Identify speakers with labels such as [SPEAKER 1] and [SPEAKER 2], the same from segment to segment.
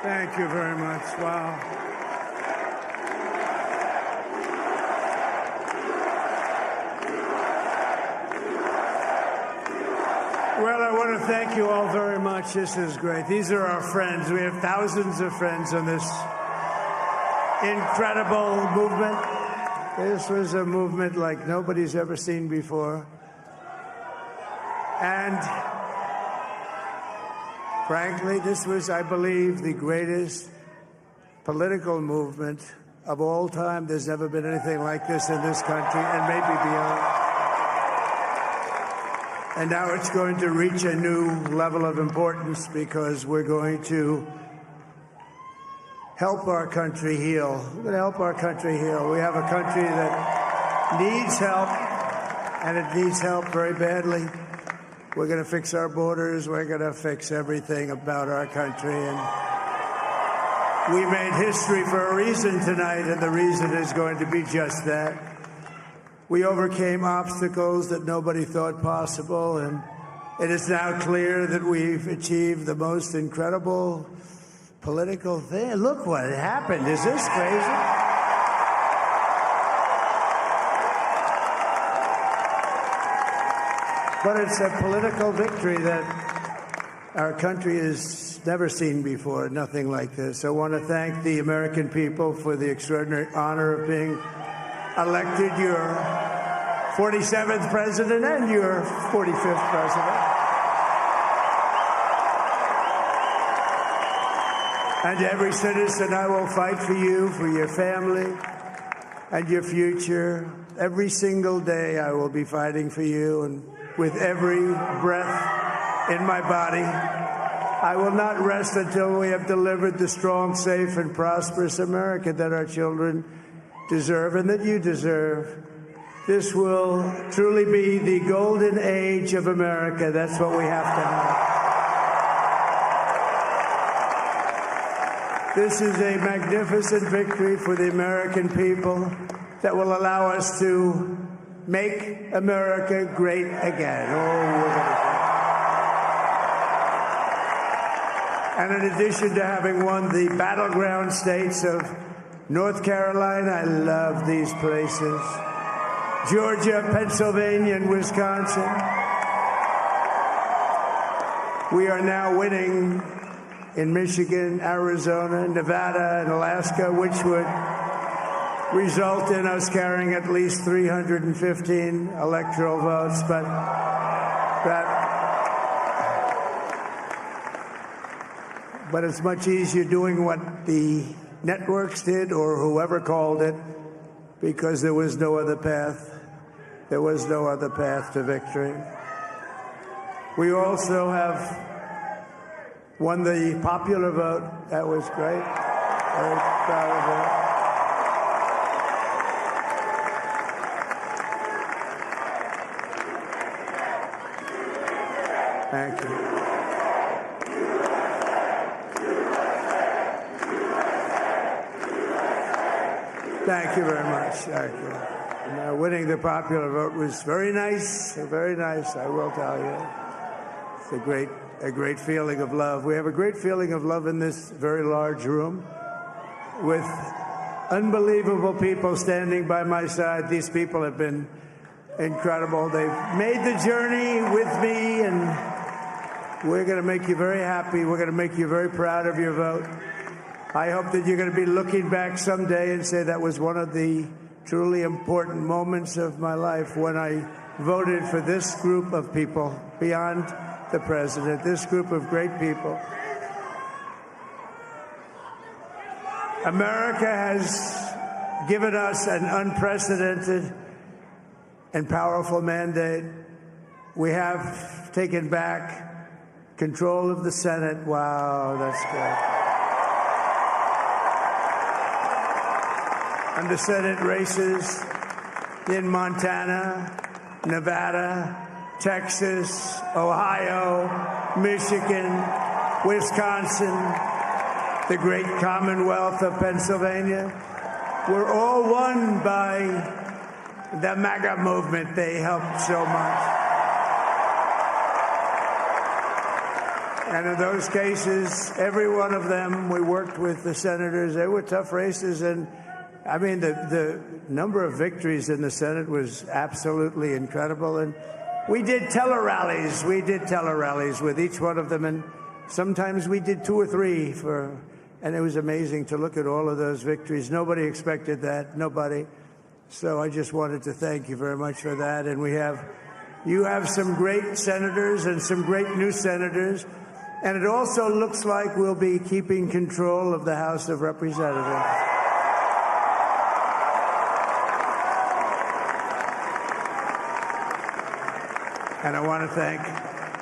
[SPEAKER 1] Thank you very much. Wow. Well, I want to thank you all very much. This is great. These are our friends. We have thousands of friends on this incredible movement. This was a movement like nobody's ever seen before. And frankly, this was, I believe, the greatest political movement of all time. There's never been anything like this in this country, and maybe beyond. And now it's going to reach a new level of importance because we're going to help our country heal. We're going to help our country heal. We have a country that needs help, and it needs help very badly. We're going to fix our borders. We're going to fix everything about our country. And we made history for a reason tonight, and the reason is going to be just that. We overcame obstacles that nobody thought possible, and it is now clear that we've achieved the most incredible political thing. Look what happened. Is this crazy? But it's a political victory that our country has never seen before, nothing like this. I want to thank the American people for the extraordinary honor of being elected your 47th president and your 45th president. And every citizen, I will fight for you, for your family, and your future. Every single day I will be fighting for you, and with every breath in my body, I will not rest until we have delivered the strong, safe, and prosperous America that our children deserve and that you deserve. This will truly be the golden age of America. That's what we have to have. This is a magnificent victory for the American people that will allow us to make America great again. And in addition to having won the battleground states of North Carolina, I love these places, Georgia, Pennsylvania, and Wisconsin, we are now winning in Michigan, Arizona, Nevada, and Alaska, which would result in us carrying at least 315 electoral votes. But it's much easier doing what the networks did or whoever called it, because there was no other path. There was no other path to victory. We also have won the popular vote. That was great. Very proud of that. Thank you. Thank you very much. Thank you. Winning the popular vote was very nice, I will tell you. It's a great feeling of love. We have a great feeling of love in this very large room with unbelievable people standing by my side. These people have been incredible. They've made the journey with me, and we're going to make you very happy. We're going to make you very proud of your vote. I hope that you're going to be looking back someday and say that was one of the truly important moments of my life when I voted for this group of people beyond the president, this group of great people. America has given us an unprecedented and powerful mandate. We have taken back control of the Senate. Wow, that's good. And the Senate races in Montana, Nevada, Texas, Ohio, Michigan, Wisconsin, the great Commonwealth of Pennsylvania, were all won by the MAGA movement. They helped so much. And in those cases, every one of them, we worked with the senators. They were tough races. And, I mean, the number of victories in the Senate was absolutely incredible. And we did tele-rallies. We did tele-rallies with each one of them. And sometimes we did 2 or 3 and it was amazing to look at all of those victories. Nobody expected that. Nobody. So I just wanted to thank you very much for that. And you have some great senators and some great new senators. And it also looks like we'll be keeping control of the House of Representatives. And I want to thank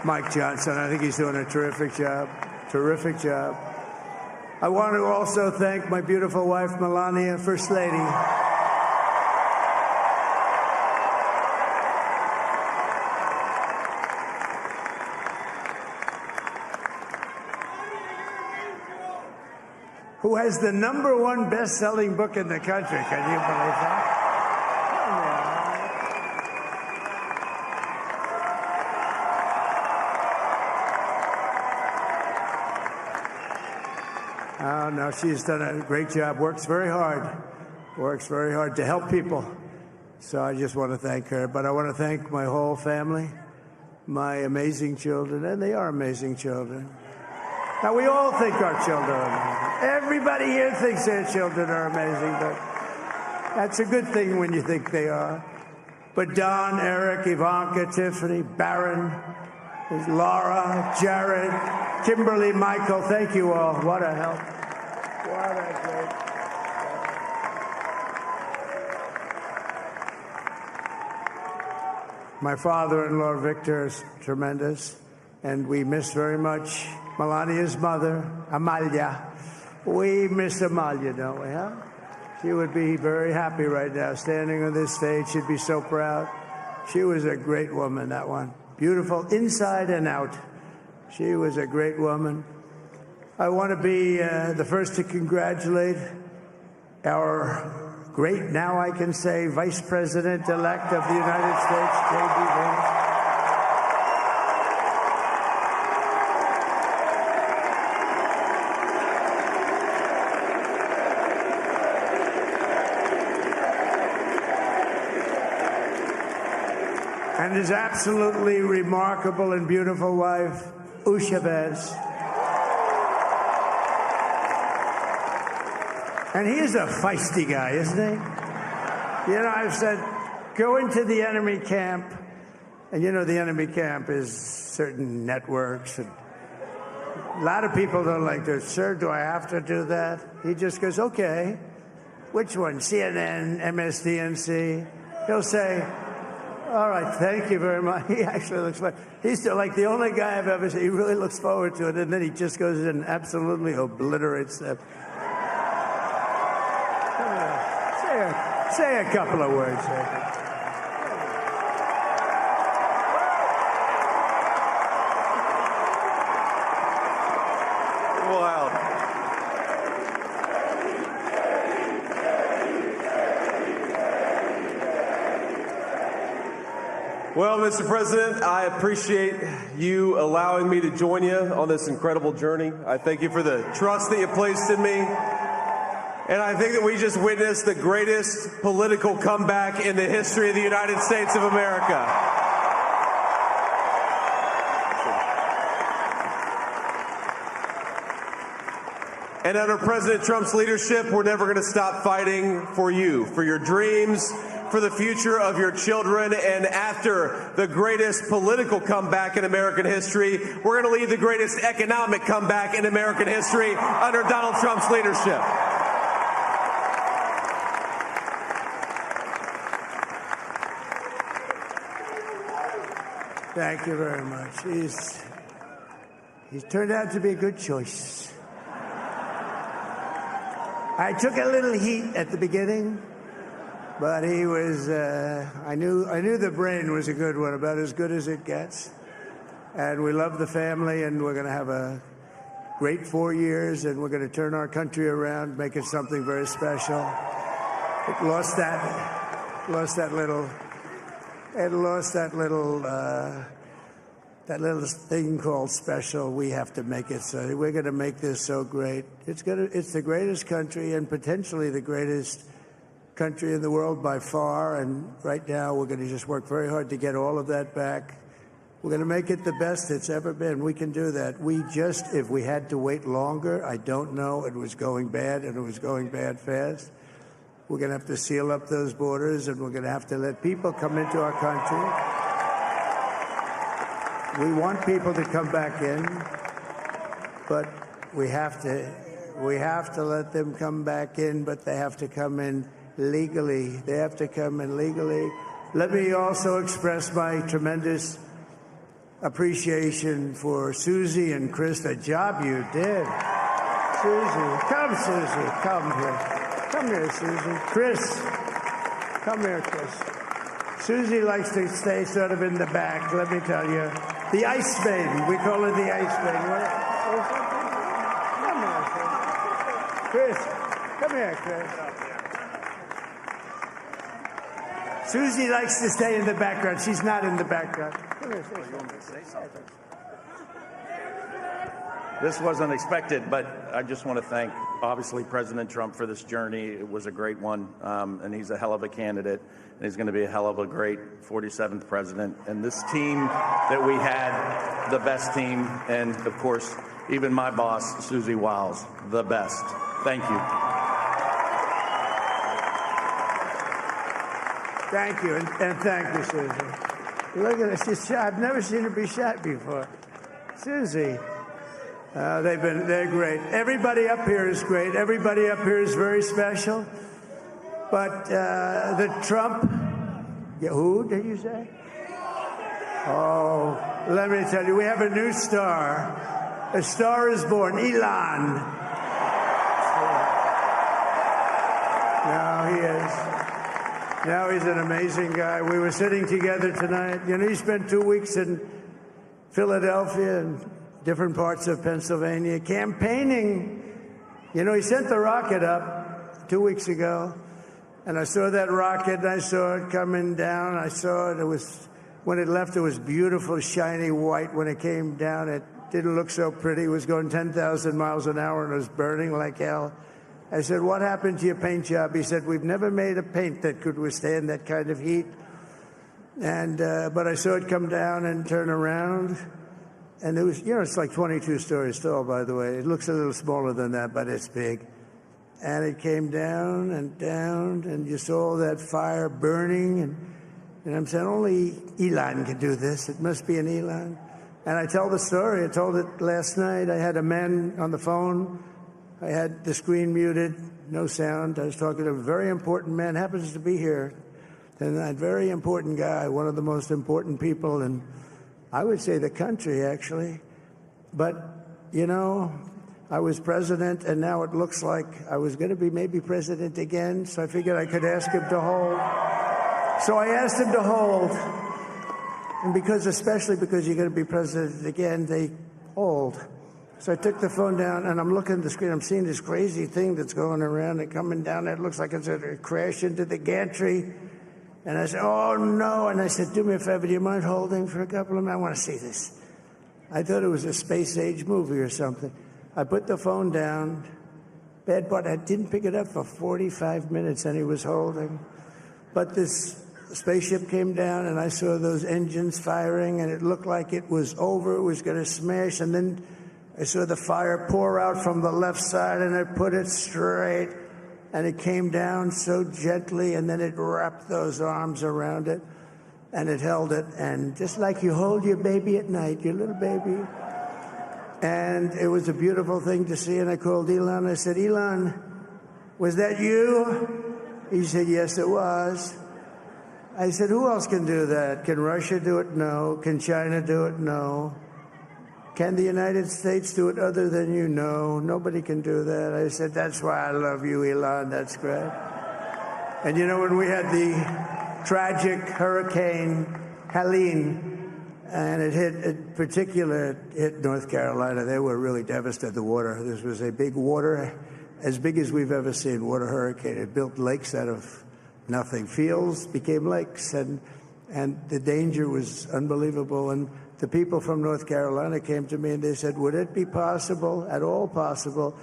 [SPEAKER 1] Mike Johnson. I think he's doing a terrific job. Terrific job. I want to also thank my beautiful wife, Melania, First Lady. Who has the #1 best-selling book in the country. Can you believe that? Oh, no, she's done a great job. Works very hard to help people. So I just want to thank her. But I want to thank my whole family, my amazing children, and they are amazing children. Now, we all think our children are amazing. Everybody here thinks their children are amazing, but that's a good thing when you think they are. But Don, Eric, Ivanka, Tiffany, Barron, Laura, Jared, Kimberly, Michael, thank you all. What a help. What a great help. My father-in-law, Victor, is tremendous, and we miss very much Melania's mother, Amalia. We miss Amalia, don't we, huh? She would be very happy right now, standing on this stage. She'd be so proud. She was a great woman, that one. Beautiful inside and out. She was a great woman. I want to be the first to congratulate our great, now I can say, Vice President-elect of the United States, JD Vance. And his absolutely remarkable and beautiful wife, Usha Vance. And he is a feisty guy, isn't he? You know, I've said, go into the enemy camp. And you know, the enemy camp is certain networks. And a lot of people don't like this. Sir, do I have to do that? He just goes, okay. Which one? CNN, MSDNC? He'll say, all right, thank you very much. He actually looks like, he's like the only guy I've ever seen. He really looks forward to it, and then he just goes in and absolutely obliterates them. Say a couple of words.
[SPEAKER 2] Wow. Well, Mr. President, I appreciate you allowing me to join you on this incredible journey. I thank you for the trust that you placed in me. And I think that we just witnessed the greatest political comeback in the history of the United States of America. And under President Trump's leadership, we're never going to stop fighting for you, for your dreams, for the future of your children. And after the greatest political comeback in American history, we're going to lead the greatest economic comeback in American history under Donald Trump's leadership.
[SPEAKER 1] Thank you very much. He's turned out to be a good choice. I took a little heat at the beginning, but he was, I knew the brain was a good one, about as good as it gets. And we love the family, and we're going to have a great 4 years, and we're going to turn our country around, make it something very special. It lost that little that little thing called special, we have to make it so. We're going to make this so great. It's the greatest country and potentially the greatest country in the world by far. And right now, we're going to just work very hard to get all of that back. We're going to make it the best it's ever been. We can do that. If we had to wait longer, I don't know. It was going bad, and it was going bad fast. We're going to have to seal up those borders, and we're going to have to let people come into our country. We want people to come back in, but we have to let them come back in, but they have to come in legally. They have to come in legally. Let me also express my tremendous appreciation for Susie and Chris, the job you did. Susie, come here. Come here, Susie. Chris, come here, Chris. Susie likes to stay sort of in the back, let me tell you. The Ice Maiden. We call her the Ice Maiden. Come here, Chris. Come here, Chris. Susie likes to stay in the background. She's not in the background. Come here, say something.
[SPEAKER 3] This wasn't expected, but I just want to thank, obviously, President Trump for this journey. It was a great one, and he's a hell of a candidate, and he's going to be a hell of a great 47th president. And this team that we had, the best team, and, of course, even my boss, Susie Wiles, the best. Thank you.
[SPEAKER 1] Thank you, and thank you, Susie. Look at her. She's shy. I've never seen her be shy before. Susie. They're great. Everybody up here is great. Everybody up here is very special. But the Trump, who did you say? Oh, let me tell you, we have a new star. A star is born, Elon. Now he is. Now he's an amazing guy. We were sitting together tonight. You know, he spent 2 weeks in Philadelphia and different parts of Pennsylvania, campaigning. You know, he sent the rocket up 2 weeks ago, and I saw that rocket, and I saw it coming down. I saw it. When it left, it was beautiful, shiny white. When it came down, it didn't look so pretty. It was going 10,000 miles an hour, and it was burning like hell. I said, what happened to your paint job? He said, we've never made a paint that could withstand that kind of heat. And but I saw it come down and turn around. And it was, you know, it's like 22 stories tall, by the way. It looks a little smaller than that, but it's big. And it came down, and you saw that fire burning. And I'm saying, only Elon can do this. It must be an Elon. And I tell the story. I told it last night. I had a man on the phone. I had the screen muted, no sound. I was talking to a very important man, happens to be here. And that very important guy, one of the most important people in, I would say, the country, actually. But, you know, I was president, and now it looks like I was going to be maybe president again, so I figured I could ask him to hold. So I asked him to hold. And especially because you're going to be president again, they hold. So I took the phone down, and I'm looking at the screen. I'm seeing this crazy thing that's going around and coming down. It looks like it's going to crash into the gantry. And I said, oh, no. And I said, do me a favor, do you mind holding for a couple of minutes? I want to see this. I thought it was a space-age movie or something. I put the phone down. Bad part, I didn't pick it up for 45 minutes, and he was holding. But this spaceship came down, and I saw those engines firing, and it looked like it was over. It was going to smash. And then I saw the fire pour out from the left side, and I put it straight. And it came down so gently, and then it wrapped those arms around it, and it held it. And just like you hold your baby at night, your little baby. And it was a beautiful thing to see. And I called Elon. I said, Elon, was that you? He said, yes, it was. I said, who else can do that? Can Russia do it? No. Can China do it? No. Can the United States do it other than you? No, nobody can do that. I said, that's why I love you, Elon. That's great. And you know, when we had the tragic Hurricane Helene, and it hit North Carolina, they were really devastated, the water. This was a big water, as big as we've ever seen, water hurricane. It built lakes out of nothing. Fields became lakes, and the danger was unbelievable. And the people from North Carolina came to me and they said, would it be possible, at all possible,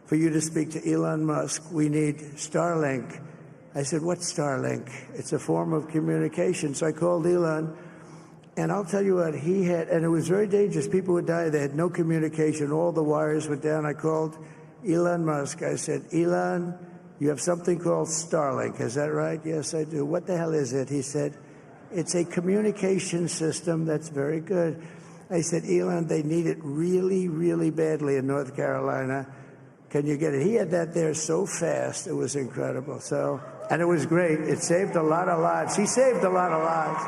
[SPEAKER 1] for you to speak to Elon Musk? We need Starlink. I said, what's Starlink? It's a form of communication. So I called Elon, and I'll tell you what, he had, and it was very dangerous. People would die. They had no communication. All the wires were down. I called Elon Musk. I said, Elon, you have something called Starlink. Is that right? Yes, I do. What the hell is it? He said, it's a communication system that's very good. I said, Elon, they need it really, really badly in North Carolina. Can you get it? He had that there so fast. It was incredible. So, and it was great. It saved a lot of lives. He saved a lot of lives.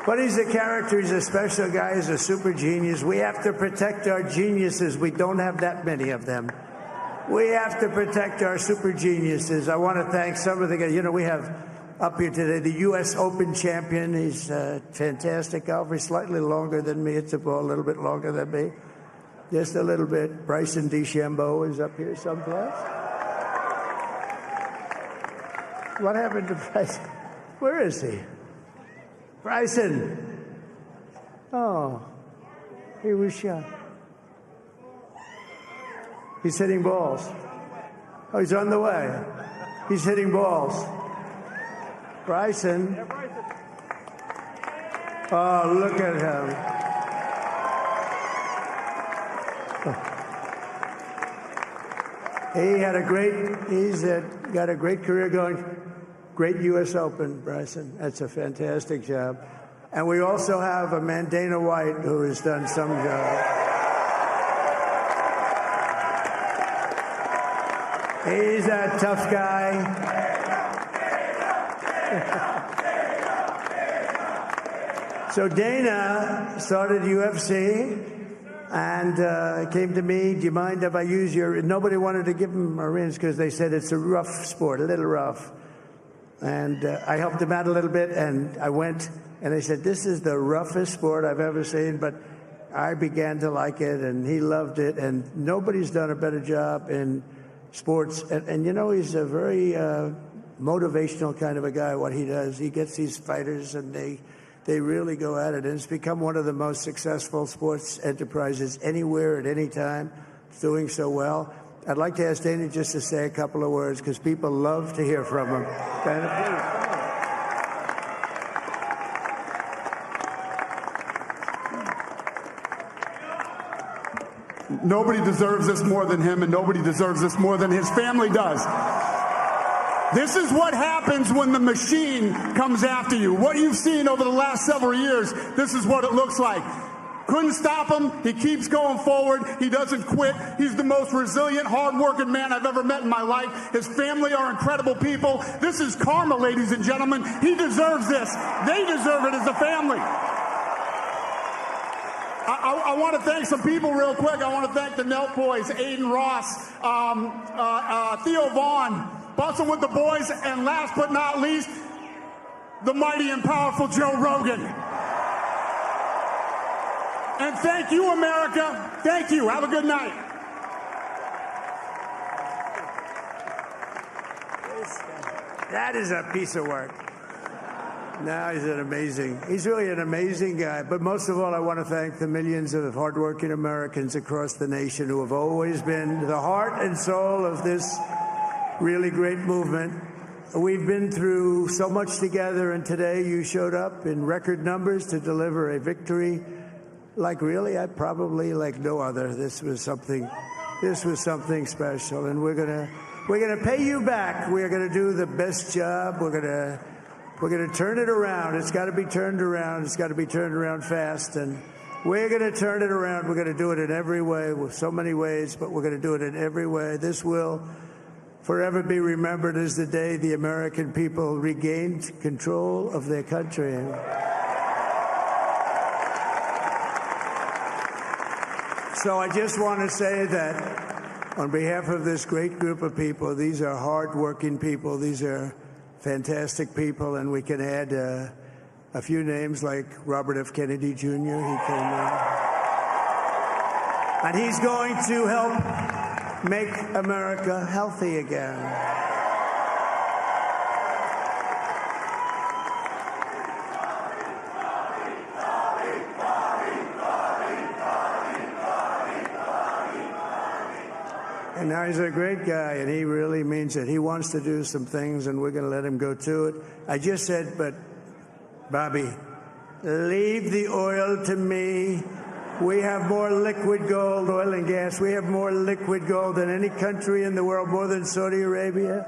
[SPEAKER 1] But he's a character. He's a special guy. He's a super genius. We have to protect our geniuses. We don't have that many of them. We have to protect our super geniuses. I want to thank some of the guys. You know, we have up here today the U.S. Open champion. He's a fantastic golfer. He's slightly longer than me. It's a little bit longer than me. Just a little bit. Bryson DeChambeau is up here someplace. What happened to Bryson? Where is he? Bryson. Oh, he was shot. He's hitting balls. Oh, he's on the way. He's hitting balls. Bryson. Oh, look at him. He's got a great career going. Great U.S. Open, Bryson. That's a fantastic job. And we also have a man, Dana White, who has done some job. He's a tough guy. So Dana started UFC and came to me, do you mind if I use your... Nobody wanted to give him a rinse because they said it's a rough sport, a little rough. And I helped him out a little bit, and I went, and they said, this is the roughest sport I've ever seen, but I began to like it, and he loved it, and nobody's done a better job in sports. And you know, he's a very motivational kind of a guy, what he does. He gets these fighters, and they really go at it, and it's become one of the most successful sports enterprises anywhere at any time. It's doing so well. I'd like to ask Dana just to say a couple of words because people love to hear from him. Dana,
[SPEAKER 4] please. Nobody deserves this more than him, and nobody deserves this more than his family does. This is what happens when the machine comes after you. What you've seen over the last several years, this is what it looks like. Couldn't stop him. He keeps going forward. He doesn't quit. He's the most resilient, hard-working man I've ever met in my life. His family are incredible people. This is karma, ladies and gentlemen. He deserves this. They deserve it as a family. I want to thank some people real quick. I want to thank the Nelk boys, Aiden Ross, Theo Vaughn, Bustin' with the boys, and last but not least, the mighty and powerful Joe Rogan. And thank you, America. Thank you. Have a good night.
[SPEAKER 1] That is a piece of work. No, he's really an amazing guy. But most of all, I want to thank the millions of hardworking Americans across the nation who have always been the heart and soul of this really great movement. We've been through so much together, and today you showed up in record numbers to deliver a victory like probably like no other. This was something special, and we're gonna pay you back. We're gonna do the best job. We're gonna turn it around. It's got to be turned around. It's got to be turned around fast, and we're gonna turn it around. We're gonna do it in every way, with so many ways, but we're gonna do it in every way. This will forever be remembered as the day the American people regained control of their country. So I just want to say that on behalf of this great group of people, these are hard-working people. These are fantastic people, and we can add a few names like Robert F. Kennedy Jr. He came in. And he's going to help make America healthy again. And now he's a great guy, and he really means it. He wants to do some things, and we're going to let him go to it. I just said, but, Bobby, leave the oil to me. We have more liquid gold, oil and gas. We have more liquid gold than any country in the world, more than Saudi Arabia.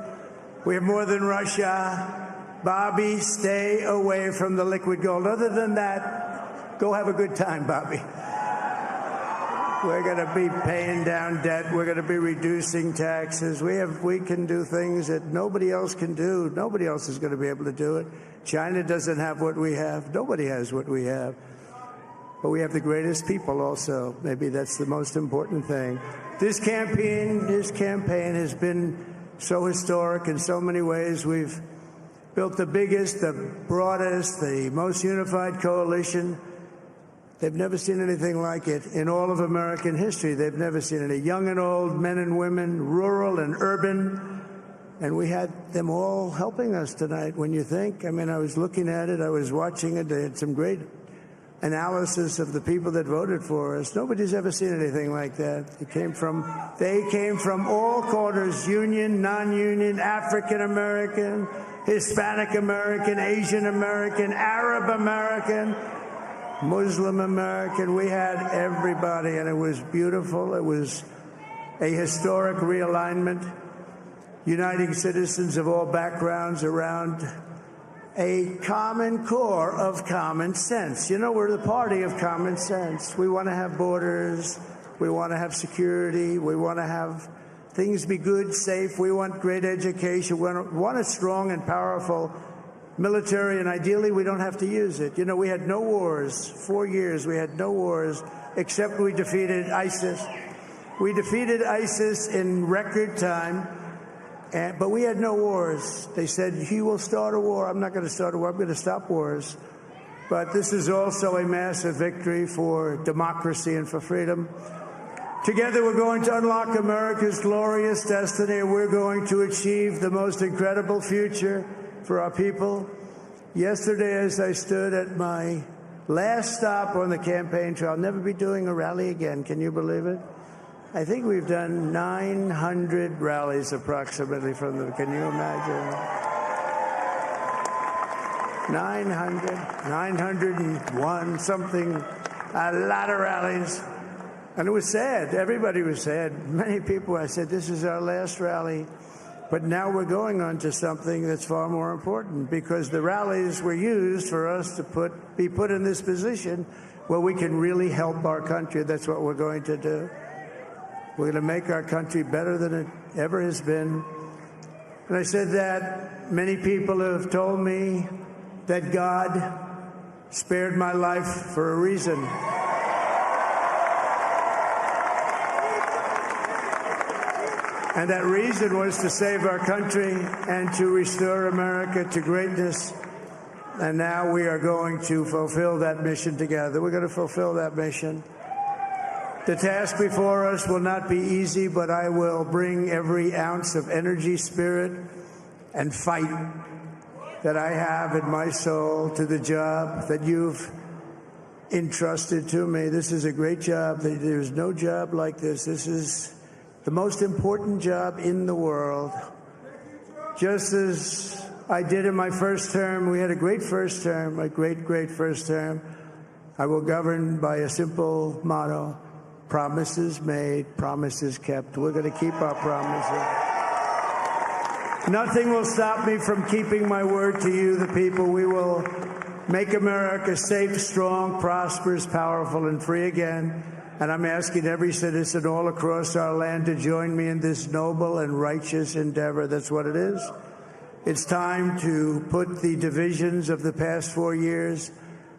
[SPEAKER 1] We have more than Russia. Bobby, stay away from the liquid gold. Other than that, go have a good time, Bobby. We're going to be paying down debt. We're going to be reducing taxes. We can do things that nobody else can do. Nobody else is going to be able to do it. China doesn't have what we have. Nobody has what we have. But we have the greatest people also. Maybe that's the most important thing. This campaign has been so historic in so many ways. We've built the biggest, the broadest, the most unified coalition. They've never seen anything like it in all of American history. They've never seen it. Young and old, men and women, rural and urban. And we had them all helping us tonight. When you think, I mean, I was looking at it, I was watching it. They had some great analysis of the people that voted for us. Nobody's ever seen anything like that. They came from all corners, union, non-union, African American, Hispanic American, Asian American, Arab American, Muslim American. We had everybody, and it was beautiful. It was a historic realignment, uniting citizens of all backgrounds around a common core of common sense. You know, we're the party of common sense. We want to have borders. We want to have security. We want to have things be good, safe. We want great education. We want a strong and powerful military, and ideally we don't have to use it. You know, we had no wars. 4 years we had no wars, except we defeated ISIS. We defeated ISIS in record time, but we had no wars. They said, he will start a war. I'm not going to start a war. I'm going to stop wars. But this is also a massive victory for democracy and for freedom. Together we're going to unlock America's glorious destiny, and we're going to achieve the most incredible future for our people. Yesterday, as I stood at my last stop on the campaign trail, I'll never be doing a rally again. Can you believe it? I think we've done 900 rallies approximately from them. Can you imagine? 901, something, a lot of rallies. And it was sad. Everybody was sad. Many people, I said, this is our last rally. But now we're going on to something that's far more important, because the rallies were used for us to be put in this position where we can really help our country. That's what we're going to do. We're going to make our country better than it ever has been. And I said that many people have told me that God spared my life for a reason. And that reason was to save our country and to restore America to greatness. And now we are going to fulfill that mission together. We're going to fulfill that mission. The task before us will not be easy, but I will bring every ounce of energy, spirit, and fight that I have in my soul to the job that you've entrusted to me. This is a great job. There's no job like this. This is the most important job in the world. Just as I did in my first term, we had a great first term, a great first term. I will govern by a simple motto: promises made, promises kept. We're going to keep our promises. Nothing will stop me from keeping my word to you, the people. We will make America safe, strong, prosperous, powerful, and free again. And I'm asking every citizen all across our land to join me in this noble and righteous endeavor. That's what it is. It's time to put the divisions of the past 4 years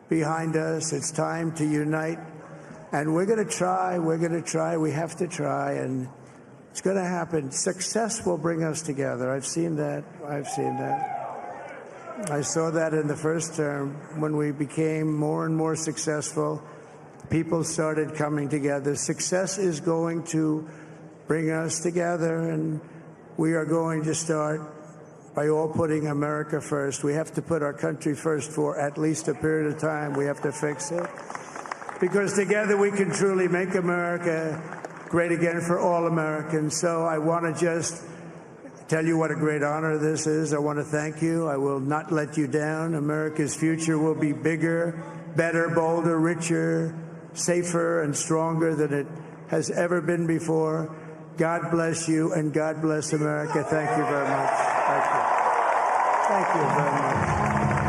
[SPEAKER 1] behind us. It's time to unite. And we're going to try. We're going to try. We have to try. And it's going to happen. Success will bring us together. I've seen that. I've seen that. I saw that in the first term when we became more and more successful. People started coming together. Success is going to bring us together, and we are going to start by all putting America first. We have to put our country first for at least a period of time. We have to fix it, because together we can truly make America great again for all Americans. So I want to just tell you what a great honor this is. I want to thank you. I will not let you down. America's future will be bigger, better, bolder, richer, safer, and stronger than it has ever been before. God bless you, and God bless America. Thank you very much. Thank you. Thank you very much.